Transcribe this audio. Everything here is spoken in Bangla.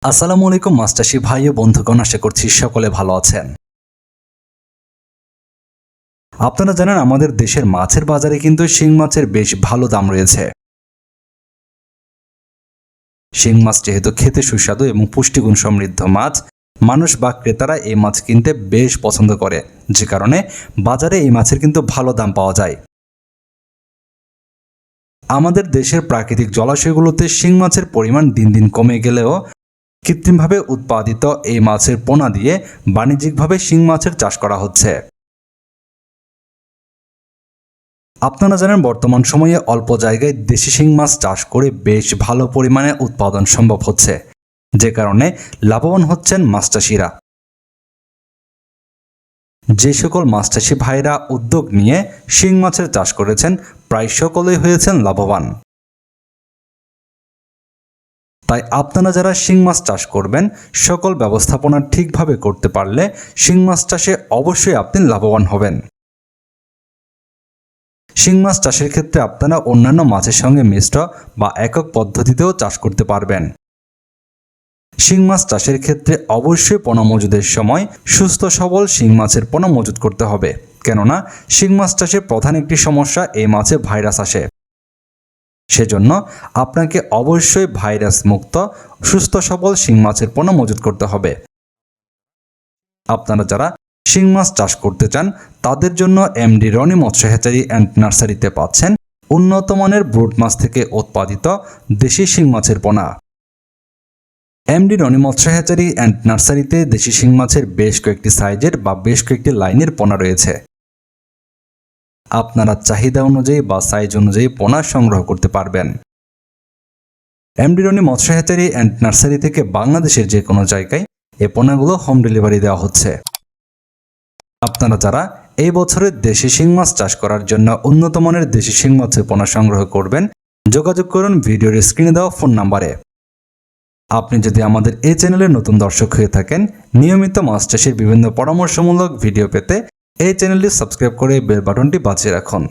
আসসালামু আলাইকুম মাছ চাষি ভাই ও বন্ধুগণ, আশা করছি সকলে ভালো আছেন। আপনারা জানেন আমাদের দেশের মাছের বাজারে কিন্তু শিং মাছের বেশ ভালো দাম রয়েছে। শিং মাছ যেহেতু খেতে সুস্বাদু এবং পুষ্টিগুণ সমৃদ্ধ মাছ, মানুষ বা ক্রেতারা এই মাছ কিনতে বেশ পছন্দ করে, যে কারণে বাজারে এই মাছের কিন্তু ভালো দাম পাওয়া যায়। আমাদের দেশের প্রাকৃতিক জলাশয়গুলোতে শিং মাছের পরিমাণ দিন দিন কমে গেলেও কৃত্রিমভাবে উৎপাদিত এই মাছের পোনা দিয়ে বাণিজ্যিকভাবে শিং মাছের চাষ করা হচ্ছে। আপনারা জানেন বর্তমান সময়ে অল্প জায়গায় দেশি শিং মাছ চাষ করে বেশ ভালো পরিমাণে উৎপাদন সম্ভব হচ্ছে, যে কারণে লাভবান হচ্ছেন মাছ চাষিরা। যে সকল মাছ চাষি ভাইরা উদ্যোগ নিয়ে শিং মাছের চাষ করেছেন, প্রায় সকলেই হয়েছেন লাভবান। তাই আপনারা যারা শিং মাছ চাষ করবেন, সকল ব্যবস্থাপনা ঠিকভাবে করতে পারলে শিং মাছ চাষে অবশ্যই আপনি লাভবান হবেন। শিং মাছ চাষের ক্ষেত্রে আপনারা অন্যান্য মাছের সঙ্গে মিশ্র বা একক পদ্ধতিতেও চাষ করতে পারবেন। শিং মাছ চাষের ক্ষেত্রে অবশ্যই পোনা মজুদের সময় সুস্থ সবল শিং মাছের পোনা মজুদ করতে হবে, কেননা শিং মাছ চাষের প্রধান একটি সমস্যা এই মাছে ভাইরাস আসে। সেজন্য আপনাকে অবশ্যই ভাইরাস মুক্ত সুস্থ সবল শিং মাছের পোনা মজুদ করতে হবে। আপনারা যারা শিং মাছ চাষ করতে চান, তাদের জন্য এমডি রনি মৎস্য হ্যাচারি অ্যান্ড নার্সারিতে পাচ্ছেন উন্নত মানের ব্রুড মাছ থেকে উৎপাদিত দেশি শিং মাছের পোনা। এমডি রনি মৎস্য হ্যাচারি অ্যান্ড নার্সারিতে দেশি শিং মাছের বেশ কয়েকটি সাইজের বা বেশ কয়েকটি লাইনের পোনা রয়েছে। আপনারা চাহিদা অনুযায়ী বা সাইজ অনুযায়ী পোনা সংগ্রহ করতে পারবেন। এমডি রনি মৎস্য হ্যাচারি অ্যান্ড নার্সারি থেকে বাংলাদেশের যে কোনো জায়গায় এ পোনাগুলো হোম ডেলিভারি দেওয়া হচ্ছে। আপনারা যারা এই বছরের দেশি শিং মাছ চাষ করার জন্য উন্নত মানের দেশি শিং মাছের পোনা সংগ্রহ করবেন, যোগাযোগ করুন ভিডিওর স্ক্রিনে দেওয়া ফোন নাম্বারে। আপনি যদি আমাদের এই চ্যানেলের নতুন দর্শক হয়ে থাকেন, নিয়মিত মাছ চাষের বিভিন্ন পরামর্শমূলক ভিডিও পেতে এই চ্যানেলটি সাবস্ক্রাইব করে বেল বাটনটি বাজিয়ে রাখুন।